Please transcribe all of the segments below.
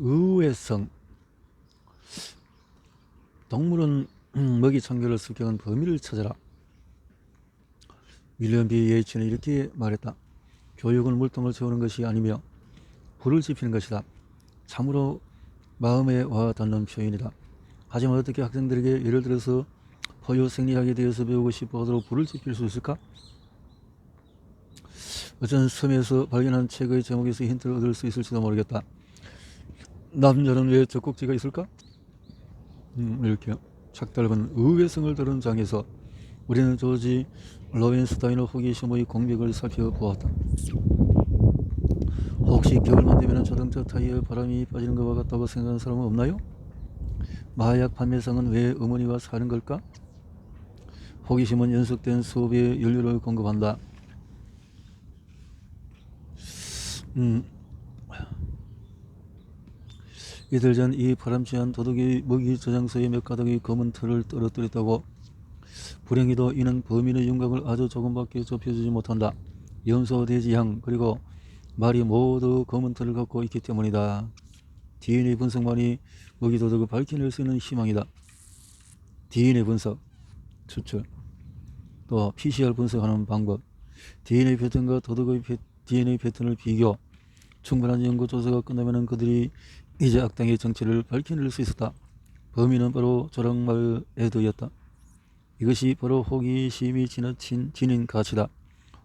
의외성. 동물은 먹이 청결을 습격한 범인을 찾아라. 윌리엄 B. 예이츠는 이렇게 말했다. 교육은 물통을 채우는 것이 아니며 불을 지피는 것이다. 참으로 마음에 와 닿는 표현이다. 하지만 어떻게 학생들에게 예를 들어서 포유 생리학에 대해서 배우고 싶어 하도록 불을 지필 수 있을까? 어떤 섬에서 발견한 책의 제목에서 힌트를 얻을 수 있을지도 모르겠다. 남자는 왜 젖꼭지가 있을까? 이렇게 색달은 의외성을 다룬 장에서 우리는 조지 로렌스타인의 호기심의 공백을 살펴보았다. 혹시 겨울만 되면 자동차 타이어에 바람이 빠지는 것과 같다고 생각하는 사람은 없나요? 마약 판매상은 왜 어머니와 사는 걸까? 호기심은 연속된 수업에 연료를 공급한다. 이틀 전 이 바람쥐한 도둑이 먹이 저장소에 몇 가닥의 검은 털을 떨어뜨렸다고. 불행히도 이는 범인의 윤곽을 아주 조금밖에 좁혀주지 못한다. 염소, 돼지, 양, 그리고 말이 모두 검은 털을 갖고 있기 때문이다. DNA 분석만이 먹이 도둑을 밝혀낼 수 있는 희망이다. DNA 분석, 추출, 또 PCR 분석하는 방법, DNA 패턴과 도둑의 DNA 패턴을 비교. 충분한 연구 조사가 끝나면 그들이 이제 악당의 정체를 밝혀낼 수 있었다. 범인은 바로 조랑말 에드였다. 이것이 바로 호기심이 지닌 가치다.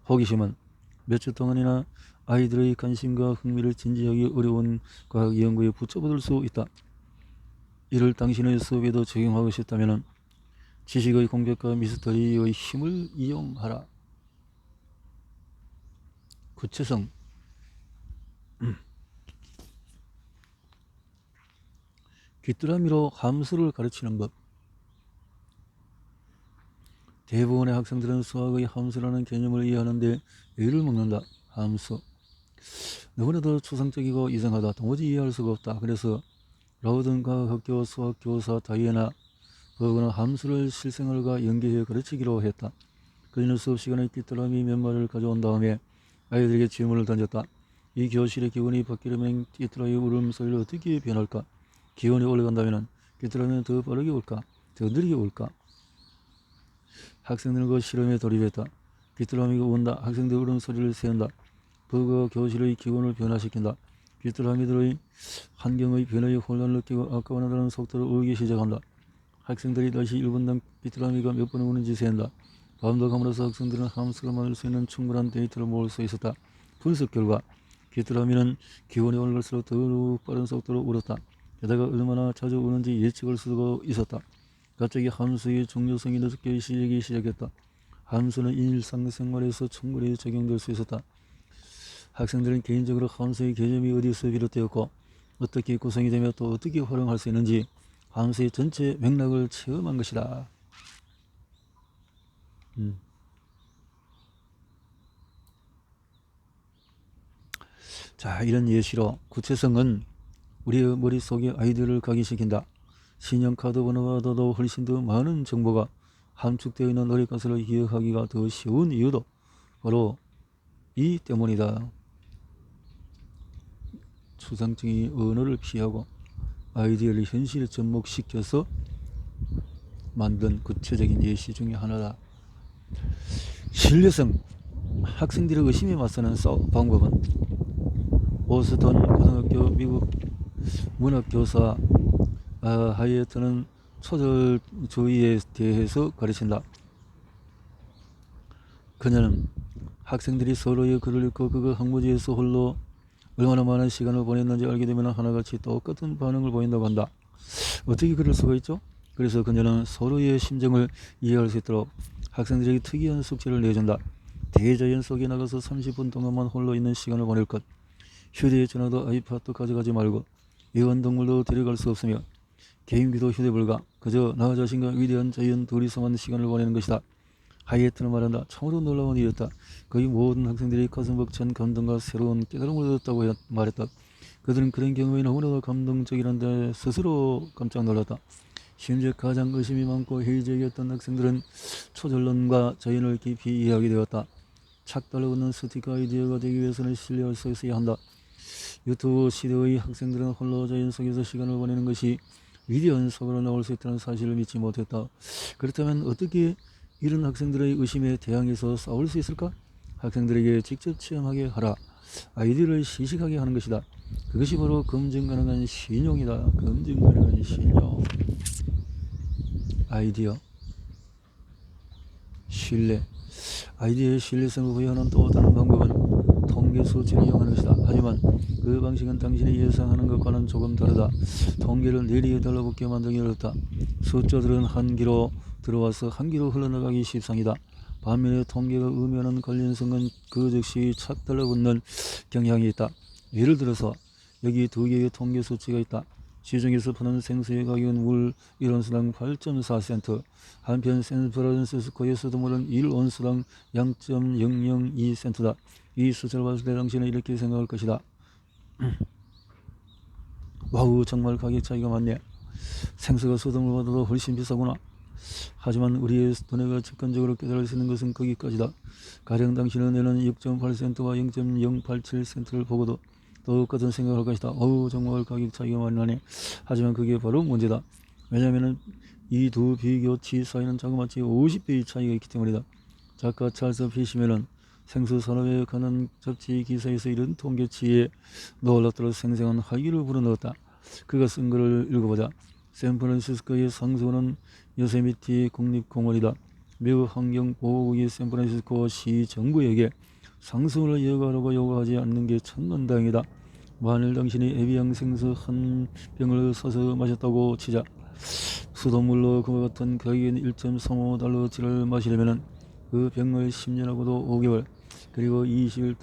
호기심은 몇 주 동안이나 아이들의 관심과 흥미를 진지하기 어려운 과학 연구에 붙잡아둘 수 있다. 이를 당신의 수업에도 적용하고 싶다면 지식의 공백과 미스터리의 힘을 이용하라. 구체성. 귀뚜라미로 함수를 가르치는 법. 대부분의 학생들은 수학의 함수라는 개념을 이해하는데 애를 먹는다. 함수. 너무나도 추상적이고 이상하다. 도무지 이해할 수가 없다. 그래서 라우든 과학학교 수학교사 다이애나 버거는 함수를 실생활과 연계해 가르치기로 했다. 그녀는 수업 시간에 귀뚜라미 몇 마리를 가져온 다음에 아이들에게 질문을 던졌다. 이 교실의 기온이 바뀌려면 귀뚜라미 울음소리를 어떻게 변할까? 기온이 올라간다면 귀뚜라미는 더 빠르게 올까? 더 느리게 올까? 학생들은 그 실험에 돌입했다. 귀뚜라미가 운다. 학생들 울음소리를 세운다. 버거가 교실의 기온을 변화시킨다. 귀뚜라미들의 환경의 변화에 혼란을 느끼고 아까워한다는 속도로 울기 시작한다. 학생들이 다시 1분당 귀뚜라미가 몇 번 우는지 세운다. 밤도 감으로써 학생들은 함수를 만들 수 있는 충분한 데이터를 모을 수 있었다. 분석 결과 귀뚜라미는 기온이 올라갈수록 더욱 빠른 속도로 울었다. 게다가 얼마나 자주 우는지 예측할 수가 있었다. 갑자기 함수의 중요성이 느껴지기 시작했다. 함수는 일상생활에서 충분히 적용될 수 있었다. 학생들은 개인적으로 함수의 개념이 어디서 비롯되었고 어떻게 구성이 되며 또 어떻게 활용할 수 있는지 함수의 전체 맥락을 체험한 것이다. 자, 이런 예시로 구체성은 우리의 머릿속에 아이디어를 각인시킨다. 신용카드 번호보다도 훨씬 더 많은 정보가 함축되어 있는 노랫가사를 기억하기가 더 쉬운 이유도 바로 이 때문이다. 추상적인 언어를 피하고 아이디어를 현실에 접목시켜서 만든 구체적인 예시 중에 하나다. 신뢰성. 학생들의 의심에 맞서는 방법은 오스턴 고등학교 미국 문학교사 하이어트는 초절주의에 대해서 가르친다. 그녀는 학생들이 서로의 글을 읽고 그거 학무지에서 홀로 얼마나 많은 시간을 보냈는지 알게 되면 하나같이 똑같은 반응을 보인다고 한다. 어떻게 그럴 수가 있죠? 그래서 그녀는 서로의 심정을 이해할 수 있도록 학생들에게 특이한 숙제를 내준다. 대자연 속에 나가서 30분 동안만 홀로 있는 시간을 보낼 것. 휴대전화도 아이팟도 가져가지 말고 애완동물도 데려갈 수 없으며 개인기도 휴대불가. 그저 나 자신과 위대한 자연 둘이서만 시간을 보내는 것이다. 하이에트는 말한다. 참으로 놀라운 일이었다. 거의 모든 학생들이 가슴 벅찬 감동과 새로운 깨달음을 얻었다고 말했다. 그들은 그런 경험이 너무나도 감동적이란데 스스로 깜짝 놀랐다. 심지어 가장 의심이 많고 회의적이었던 학생들은 초절론과 자연을 깊이 이해하게 되었다. 착달라붙는 스티커 아이디어가 되기 위해서는 신뢰할 수 있어야 한다. 유튜브 시대의 학생들은 홀로 자연 속에서 시간을 보내는 것이 위대한 사고로 나올 수 있다는 사실을 믿지 못했다. 그렇다면 어떻게 이런 학생들의 의심에 대항해서 싸울 수 있을까? 학생들에게 직접 체험하게 하라. 아이디어를 시식하게 하는 것이다. 그것이 바로 검증 가능한 신용이다. 검증 가능한 신용. 아이디어, 신뢰. 아이디어의 신뢰성을 부여하는 또 다른 방법은 통계 수치를 이용하는 것이다. 하지만 그 방식은 당신이 예상하는 것과는 조금 다르다. 통계를 내리에 달라붙게 만들기 어렵다. 숫자들은 한 귀로 들어와서 한 귀로 흘러나가기 십상이다. 반면에 통계가 의미하는 관련성은 그 즉시 착 달라붙는 경향이 있다. 예를 들어서 여기 두 개의 통계 수치가 있다. 시중에서 파는 생수의 가격은 물 1온수당 8.4센트, 한편 샌프란시스코의 수돗물은 1온수당 0.002센트다. 이 숫자를 봤을 때 당신은 이렇게 생각할 것이다. 와우, 정말 가격 차이가 많네. 생수가 수돗물보다도 훨씬 비싸구나. 하지만 우리의 두뇌가 직관적으로 깨달을 수 있는 것은 거기까지다. 가령 당신은 내는 6.8센트와 0.087센트를 보고도 똑같은 생각을 할 것이다. 어우, 정말 가격 차이가 많이 나네. 하지만 그게 바로 문제다. 왜냐하면 이 두 비교치 사이는 자그마치 50배의 차이가 있기 때문이다. 작가 찰스 피시맨은 생수 산업에 관한 잡지 기사에서 이런 통계치에 놀랍도록 생생한 활기를 불어넣었다. 그가 쓴 글을 읽어보자. 샌프란시스코의 상수는 요세미티 국립공원이다. 미국 환경보호국이 샌프란시스코 시 정부에게 상승을 예고하라고 요구하지 않는 게 천만다행이다. 만일 당신이 에비앙 생수 한 병을 사서 마셨다고 치자. 수돗물로 그와 같은 가격인 1.35달러치를 마시려면 그 병을 10년하고도 5개월 그리고 20일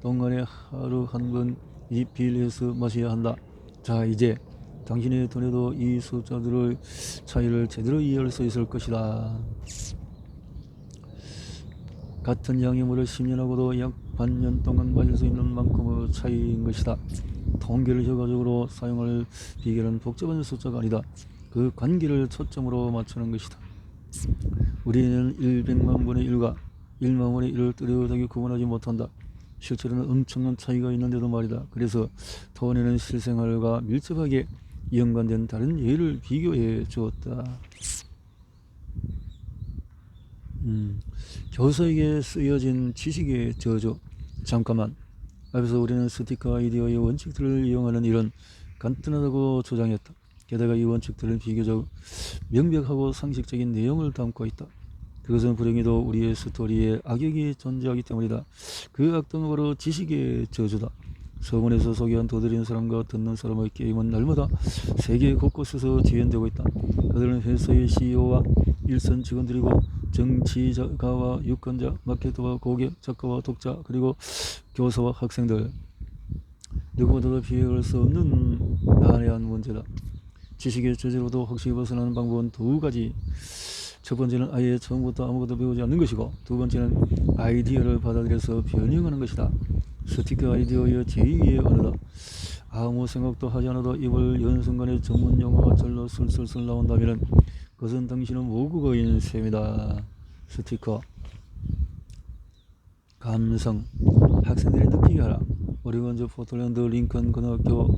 동안에 하루 한 번 리필해서 마셔야 한다. 자, 이제 당신의 두뇌도 이 숫자들의 차이를 제대로 이해할 수 있을 것이다. 같은 양의 물을 10년하고도 약 반년 동안 마실 수 있는 만큼의 차이인 것이다. 통계를 효과적으로 사용할 비결은 복잡한 숫자가 아니다. 그 관계를 초점으로 맞추는 것이다. 우리는 100만 분의 1과 1만 분의 1을 뚜렷하게 구분하지 못한다. 실제로는 엄청난 차이가 있는데도 말이다. 그래서 토네는 실생활과 밀접하게 연관된 다른 예를 비교해 주었다. 교사에게 쓰여진 지식의 저주. 잠깐만. 앞에서 우리는 스티커 아이디어의 원칙들을 이용하는 이런 간단하다고 주장했다. 게다가 이 원칙들은 비교적 명백하고 상식적인 내용을 담고 있다. 그것은 불행히도 우리의 스토리에 악역이 존재하기 때문이다. 그 악당은 바로 지식의 저주다. 서문에서 소개한 도드린 사람과 듣는 사람의 게임은 날마다 세계 곳곳에서 지연되고 있다. 그들은 회사의 CEO와 일선 직원들이고 정치가와 유권자, 마케터와 고객, 작가와 독자, 그리고 교사와 학생들. 누구보다도 비교할 수 없는 난해한 문제다. 지식의 저주로도 확실히 벗어나는 방법은 두 가지. 첫 번째는 아예 처음부터 아무것도 배우지 않는 것이고, 두 번째는 아이디어를 받아들여서 변형하는 것이다. 스티커 아이디어의 제2의 언어다. 아무 생각도 하지 않아도 입을 여는 순간에 전문 용어가 절로 슬슬슬 나온다면 그것은 당신은 모국어인 셈이다. 스티커. 감성. 학생들이 느끼게 하라. 오레곤주 포틀랜드 링컨 고등학교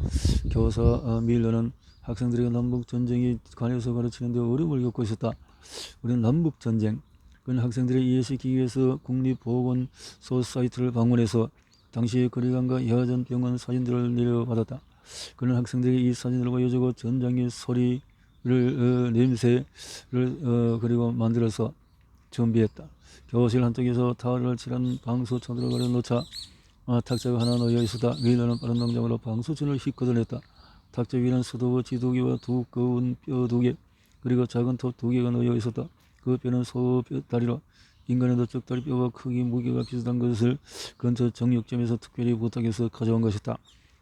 교사 밀러는 학생들에게 남북전쟁에 관해서 가르치는데 어려움을 겪고 있었다. 우리는 남북전쟁. 그는 학생들을 이해시키기 위해서 국립보건 소사이트를 방문해서 당시의 거리감과 야전병원 사진들을 내려받았다. 그는 학생들에게 이 사진을 보여주고 전장의 소리를 냄새를 그리고 만들어서 준비했다. 교실 한쪽에서 타월을 칠한 방수천으로 가려놓자 탁자가 하나 놓여 있었다. 밀러는 빠른 동작으로 방수천을 휘거들냈다. 탁자 위에는 수도부 지두개와 두꺼운 뼈 2개 그리고 작은 톱 2개가 놓여 있었다. 그 뼈는 소 다리로 인간의 덕적다리 뼈와 크기 무게가 비슷한 것을 근처 정육점에서 특별히 부탁해서 가져온 것이다.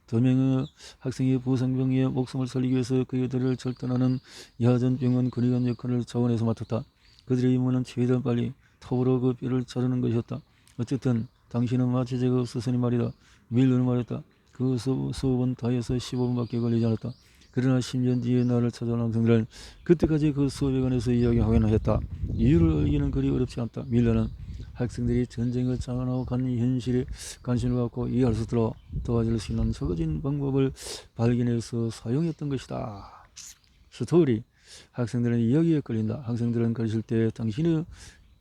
2명의 학생이 부상병의 목숨을 살리기 위해서 그의 다리를 절단하는 야전병원 근위관 역할을 차원에서 맡았다. 그들의 임무는 최대한 빨리 톱으로 그 뼈를 자르는 것이었다. 어쨌든 당신은 마취제가 없어서니 말이다. 밀러는 말했다. 그 수업은 다 해서 15분밖에 걸리지 않았다. 그러나 10년 뒤에 나를 찾아온 학생들은 그때까지 그 수업에 관해서 이야기하기는 했다. 이유를 알기는 그리 어렵지 않다. 밀러는 학생들이 전쟁을 장악하고 간 현실에 관심을 갖고 이해할 수 있도록 도와줄 수 있는 적어진 방법을 발견해서 사용했던 것이다. 스토리. 학생들은 이야기에 끌린다. 학생들은 가르칠 때 당신의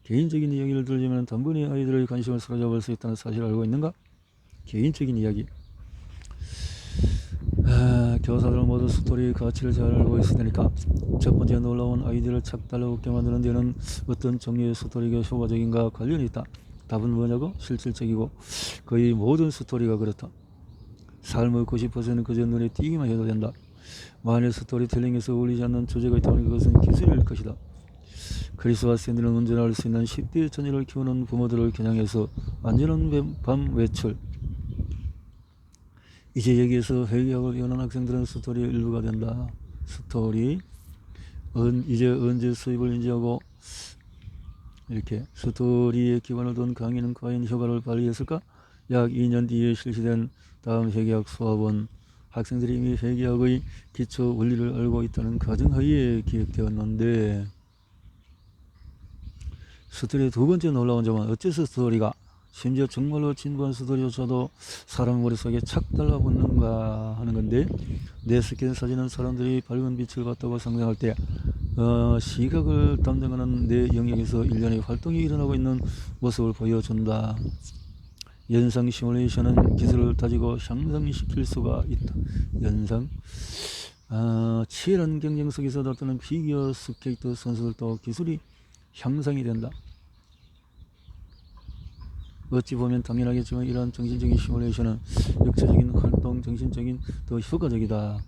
개인적인 이야기를 들으면 단번에 아이들의 관심을 사로잡을 수 있다는 사실을 알고 있는가? 개인적인 이야기. 교사들은 모두 스토리의 가치를 잘 알고 있으니까 첫 번째 놀라운 아이디어를 착 달라붙게 만드는 데는 어떤 종류의 스토리가 효과적인가 관련이 있다. 답은 뭐냐고? 실질적이고 거의 모든 스토리가 그렇다. 삶의 90%는 그저 눈에 띄기만 해도 된다. 만일 스토리텔링에서 어울리지 않는 주제가 있다면 그것은 기술일 것이다. 크리스와 샌디는 운전할 수 있는 10대 자녀를 키우는 부모들을 겨냥해서 안전한 밤 외출. 이제 여기에서 회개하고 이혼한 학생들은 스토리의 일부가 된다. 스토리. 이제 언제 수입을 인지하고 이렇게 스토리에 기반을 둔 강의는 과연 효과를 발휘했을까? 약 2년 뒤에 실시된 다음 회계학 수업은 학생들이 이미 회계학의 기초 원리를 알고 있다는 가정하에 기획되었는데, 스토리의 두 번째 놀라운 점은 어째서 스토리가, 심지어 정말로 진부한 스토리조차도 사람 머릿속에 착 달라붙는가 하는 건데, 내 스캔 사진은 사람들이 밝은 빛을 봤다고 상상할 때 시각을 담당하는 내 영역에서 일련의 활동이 일어나고 있는 모습을 보여준다. 연상 시뮬레이션은 기술을 다지고 향상시킬 수가 있다. 연상. 치열한 경쟁 속에서 다투는 피겨 스케이트 선수들도 기술이 향상이 된다. 어찌 보면 당연하겠지만 이러한 정신적인 시뮬레이션은 육체적인 활동, 정신적인 더 효과적이다.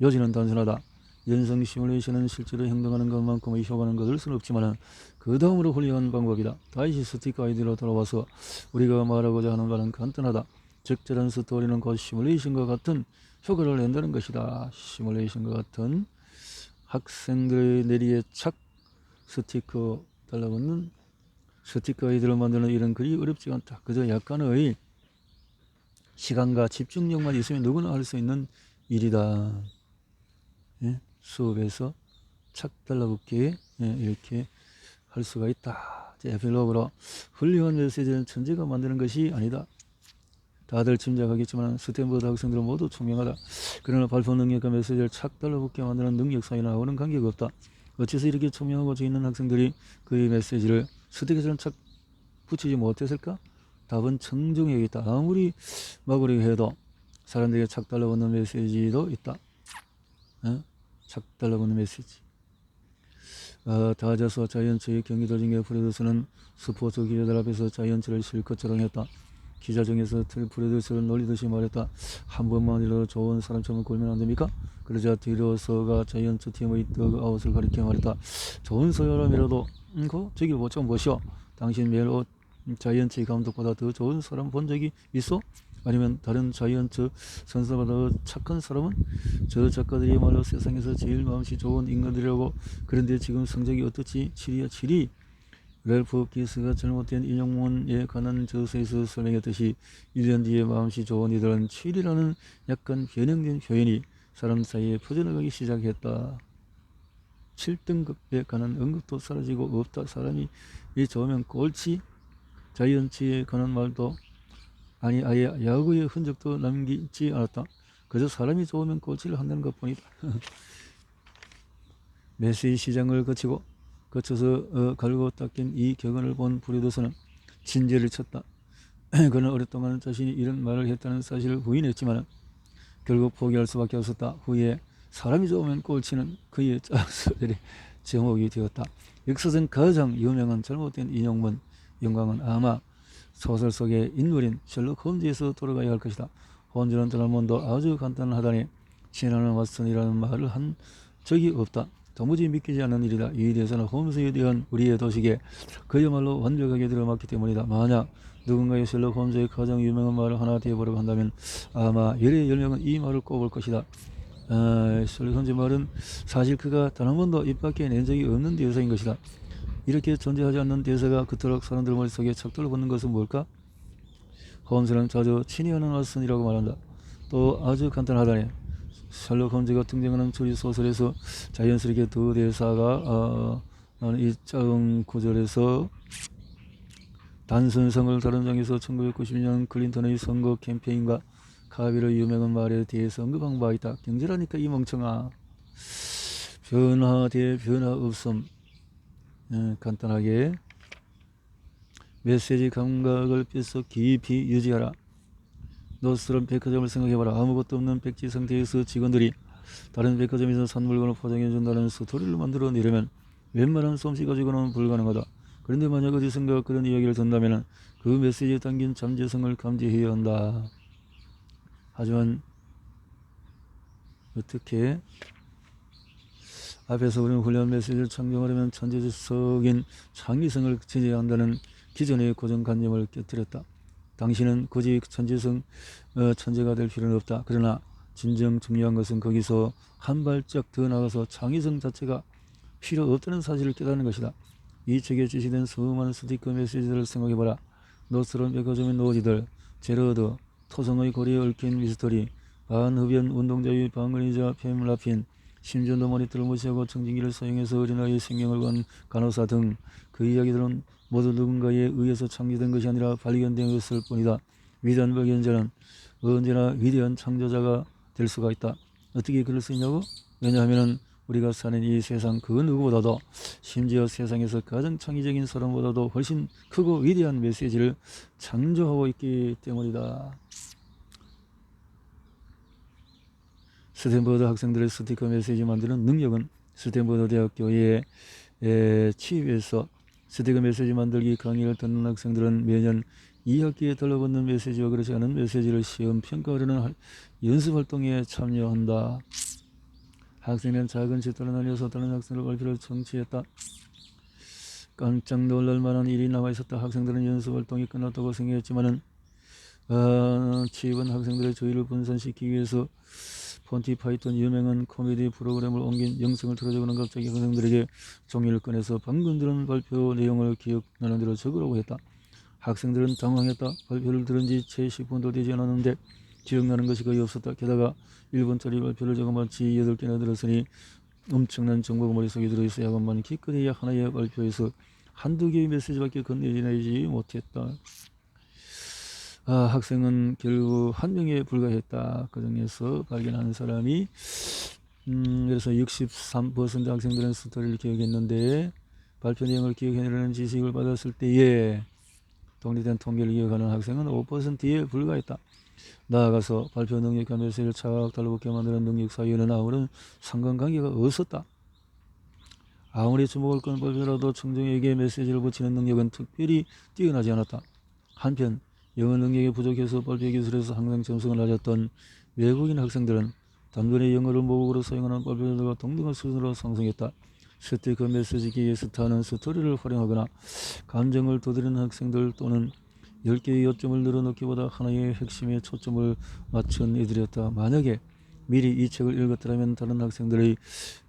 요지는 단순하다. 연상 시뮬레이션은 실제로 행동하는 것만큼의 효과는 거둘 수는 없지만 그 다음으로 훌륭한 방법이다. 다시 스틱 아이디로 돌아와서 우리가 말하고자 하는 바는 간단하다. 적절한 스토리는 곧 시뮬레이션과 같은 효과를 낸다는 것이다. 시뮬레이션과 같은, 학생들의 내리에 착 스티커 달라붙는 스티커 아이디를 만드는 일은 그리 어렵지가 않다. 그저 약간의 시간과 집중력만 있으면 누구나 할 수 있는 일이다. 예? 수업에서 착 달라붙게 이렇게 할 수가 있다. 에필로그로, 훌륭한 메시지는 천재가 만드는 것이 아니다. 다들 짐작하겠지만 스탠퍼드 학생들은 모두 총명하다. 그러나 발표 능력과 메시지를 착 달라붙게 만드는 능력 사이는 아무런 관계가 없다. 어째서 이렇게 총명하고 재있는 학생들이 그의 메시지를 스틱에서는 착 붙이지 못했을까? 답은 청중에 있다. 아무리 막으려 해도 사람들에게 착 달라붙는 메시지도 있다. 착 달라붙는 메시지. 다저스와 자이언츠의 경기도 중에 프레드스는 스포츠 기자들 앞에서 자이언츠를 실컷 자랑했다. 기자 중에서 프레드스를 놀리듯이 말했다. 한 번만이라도 좋은 사람처럼 굴면 안 됩니까? 그러자 디로서가 자이언츠 팀의 더그아웃을 가리켜 말했다. 좋은 사람이라도 저기 좀 보시오. 당신 매일 자이언츠 감독보다 더 좋은 사람 본 적이 있어? 아니면 다른 자이언츠 선수보다 더 착한 사람은? 저 작가들이야말로 세상에서 제일 마음씨 좋은 인간들이라고. 그런데 지금 성적이 어떻지? 7위야 7위. 랄프 기스가 잘못된 인용문에 관한 저서에서 설명했듯이 1년 뒤에 마음씨 좋은 이들은 7위라는 약간 변형된 표현이 사람 사이에 퍼져나가기 시작했다. 7등급에 관한 언급도 사라지고 없다. 사람이 좋으면 꼴찌? 자이언츠에 관한 말도 아니 아예 야구의 흔적도 남기지 않았다. 그저 사람이 좋으면 꼴찌를 한다는 것뿐이다. 메시지 시장을 거쳐서 갈고 닦인 이 격언을 본 브레더스는 진지를 쳤다. 그는 오랫동안 자신이 이런 말을 했다는 사실을 부인했지만 결국 포기할 수밖에 없었다. 후에 사람이 좋으면 꼴찌는 그의 짝소리의 제목이 되었다. 역사상 가장 유명한 잘못된 인용문 영광은 아마 소설 속의 인물인 셜록 홈즈에서 돌아가야 할 것이다. 홈즈는 드라몬도 아주 간단하다니 신하는 왓슨이라는 말을 한 적이 없다. 도무지 믿기지 않는 일이다. 이에 대해서는 홈즈에 대한 우리의 도식에 그야말로 완벽하게 들어맞기 때문이다. 만약 누군가의 셜록 홈즈의 가장 유명한 말을 하나 대보려고 한다면 아마 열의 10명은 이 말을 꼽을 것이다. 셜록 홈즈 말은 사실 그가 단 한 번도 입 밖에 낸 적이 없는 대사인 것이다. 이렇게 존재하지 않는 대사가 그토록 사람들 머릿속에 착 달라붙는 것은 뭘까? 홈즈는 자주 친애하는 왓슨이라고 말한다. 또 아주 간단하다니. 셜록 홈즈가 등장하는 추리소설에서 자연스럽게 두 대사가 이 작은 구절에서 단선성을 다룬 장에서 1992년 클린턴의 선거 캠페인과 카비의 유명한 말에 대해서 언급한 바 있다. 경제라니까 이 멍청아. 변화 대 변화 없음. 간단하게 메시지 감각을 뺏어 깊이 유지하라. 너스런 백화점을 생각해봐라. 아무것도 없는 백지 상태에서 직원들이 다른 백화점에서 산 물건을 포장해준다는 스토리를 만들어내려면 웬만한 솜씨 가지고는 불가능하다. 그런데 만약 어디선가 그런 이야기를 듣는다면 그 메시지에 담긴 잠재성을 감지해야 한다. 하지만 어떻게 앞에서 우리는 훌륭한 메시지를 창조하려면 천재적인 창의성을 지져야 한다는 기존의 고정관념을 깨뜨렸다. 당신은 굳이 천재가 될 필요는 없다. 그러나 진정 중요한 것은 거기서 한 발짝 더 나가서 창의성 자체가 필요 없다는 사실을 깨닫는 것이다. 이 책에 제시된 수많은 스티커 메시지들을 생각해봐라. 노스런 백화점의 노지들, 제러드, 토성의 고리에 얽힌 미스터리, 반흡연 운동자의 방언이자 팸라핀, 심지어 모니터를 무시하고 청진기를 사용해서 어린아이의 생명을 건 간호사 등 그 이야기들은 모두 누군가에 의해서 창조된 것이 아니라 발견되었을 뿐이다. 위대한 발견자는 언제나 위대한 창조자가 될 수가 있다. 어떻게 그럴 수 있냐고? 왜냐하면 우리가 사는 이 세상 그 누구보다도, 심지어 세상에서 가장 창의적인 사람보다도 훨씬 크고 위대한 메시지를 창조하고 있기 때문이다. 스탠퍼드 학생들의 스티커 메시지 만드는 능력은 스탠퍼드 대학교에 취입해서 스티커 메시지 만들기 강의를 듣는 학생들은 매년 2학기에 달라붙는 메시지와 그렇지 않은 메시지를 시험 평가하려는 연습활동에 참여한다. 학생은 작은 집단을 나뉘어서 다른 학생들 발표를 청취했다. 깜짝 놀랄 만한 일이 남아있었다. 학생들은 연습활동이 끝났다고 생각했지만은 취입은 학생들의 주의를 분산시키기 위해서 폰티 파이톤 유명한 코미디 프로그램을 옮긴 영상을 틀어주고는 갑자기 학생들에게 종이를 꺼내서 방금 들은 발표 내용을 기억나는 대로 적으라고 했다. 학생들은 당황했다. 발표를 들은 지 채 10분도 되지 않았는데 기억나는 것이 거의 없었다. 게다가 1분짜리 발표를 적어 마치 8개나 들었으니 엄청난 정보가 머릿속에 들어있어야만 기껏해야 하나의 발표에서 한두 개의 메시지밖에 건네내지 못했다. 학생은 결국 한 명에 불과했다. 그 중에서 발견한 사람이 그래서 63% 학생들은 스토리를 기억했는데 발표 내용을 기억해내려는 지식을 받았을 때에 독립된 통계를 기억하는 학생은 5%에 불과했다. 나아가서 발표 능력과 메시지를 착 달라붙게 만드는 능력 사이에는 아무런 상관관계가 없었다. 아무리 주목을 끄는 발표라도 청중에게 메시지를 붙이는 능력은 특별히 뛰어나지 않았다. 한편 영어 능력이 부족해서 발표 기술에서 항상 점수가 낮았던 외국인 학생들은 단번에 영어를 모국어로 사용하는 발표자들과 동등한 수준으로 상승했다. 스티커 메시지기의 스타는 스토리를 활용하거나 감정을 두드리는 학생들 또는 10개의 요점을 늘어놓기보다 하나의 핵심에 초점을 맞춘 이들이었다. 만약에 미리 이 책을 읽었더라면 다른 학생들의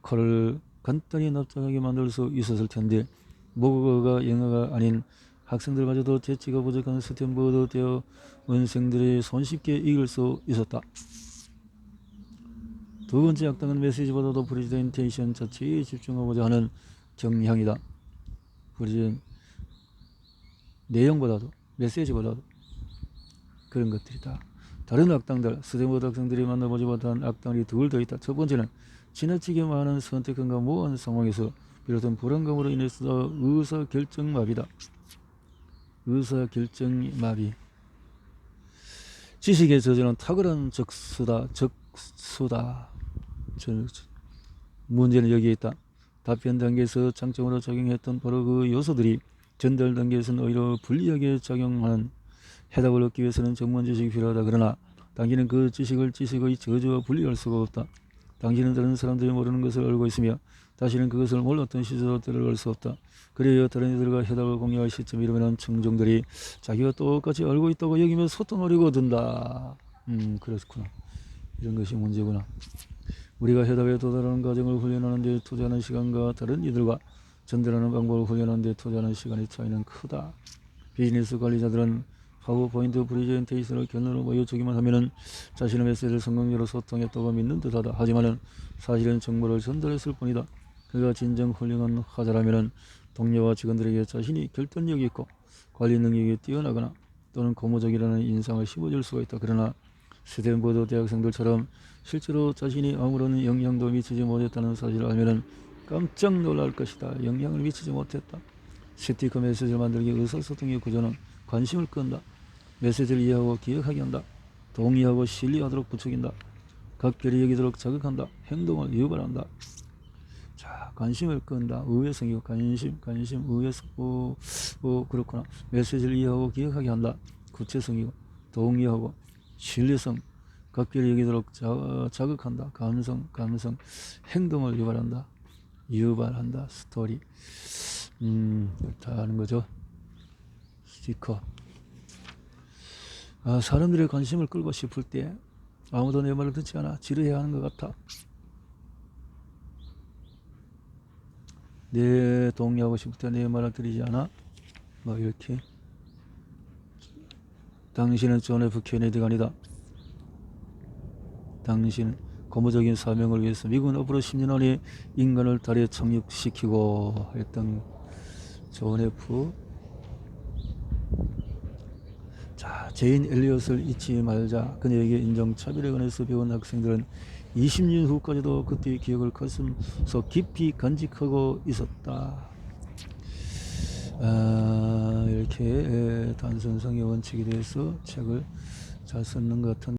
코를 간단히 납작하게 만들 수 있었을 텐데 모국어가 영어가 아닌 학생들마저도 재치가 부족한 스탠퍼드 대학 원생들의 손쉽게 이길 수 있었다. 두 번째 악당은 메시지보다도 프레젠테이션 자체에 집중하고자 하는 경향이다. 내용보다도 메시지보다도 그런 것들이다. 다른 악당들, 스탠퍼드 학생들이 만나보지 못한 악당이 둘 더 있다. 첫 번째는 지나치게 많은 선택권과 모호한 상황에서 비롯된 불안감으로 인해서 의사결정마비다. 의사결정마비. 지식의 저주는 탁월한 적수다. 문제는 여기에 있다. 답변 단계에서 장점으로 작용했던 바로 그 요소들이 전달 단계에서는 오히려 불리하게 작용하는. 해답을 얻기 위해서는 전문 지식이 필요하다. 그러나 당신은 그 지식을 지식의 저주와 분리할 수가 없다. 당신은 다른 사람들이 모르는 것을 알고 있으며 다시는 그것을 몰랐던 시절로 데려갈 수 없다. 그래야 다른 이들과 해답을 공유할 시점이 이르면 청중들이 자기가 똑같이 알고 있다고 여기며 소통하려고 든다. 그렇구나. 이런 것이 문제구나. 우리가 해답에 도달하는 과정을 훈련하는 데 투자하는 시간과 다른 이들과 전달하는 방법을 훈련하는 데 투자하는 시간의 차이는 크다. 비즈니스 관리자들은 파워포인트 프레젠테이션을 견으로 보여주기만 하면은 자신의 메시지를 성공적으로 소통했다고 믿는 듯하다. 하지만은 사실은 정보를 전달했을 뿐이다. 그가 진정 훌륭한 화자라면은 동료와 직원들에게 자신이 결단력이 있고 관리 능력이 뛰어나거나 또는 고무적이라는 인상을 심어줄 수가 있다. 그러나 스탠퍼드 대학생들처럼 실제로 자신이 아무런 영향도 미치지 못했다는 사실을 알면 깜짝 놀랄 것이다. 영향을 미치지 못했다. 스티커 메시지를 만들기 의사소통의 구조는 관심을 끈다. 메시지를 이해하고 기억하게 한다. 동의하고 신뢰하도록 부추긴다. 각별히 여기도록 자극한다. 행동을 유발한다. 자, 관심을 끈다. 의외성이고 관심, 의외성. 그렇구나. 메시지를 이해하고 기억하게 한다. 구체성이고 동의하고 신뢰성. 각별히 여기도록 자극한다. 감성, 행동을 유발한다. 스토리. 다 하는 거죠. 스티커. 사람들의 관심을 끌고 싶을 때 아무도 내 말을 듣지 않아. 지루해야 하는 것 같아. 내 동의하고 싶을 때 내 말을 들리지 않아. 뭐 이렇게. 당신은 존 F 케네디가 아니다. 당신 고무적인 사명을 위해서 미국은 앞으로 10년 안에 인간을 달에 착륙시키고 했던 존 F. 자, 제인 엘리엇을 잊지 말자. 그녀에게 인종차별에 관해서 배운 학생들은 20년 후까지도 그때의 기억을 가슴속 깊이 간직하고 있었다. 이렇게 단선성의 원칙에 대해서 책을 잘 썼는 것 같은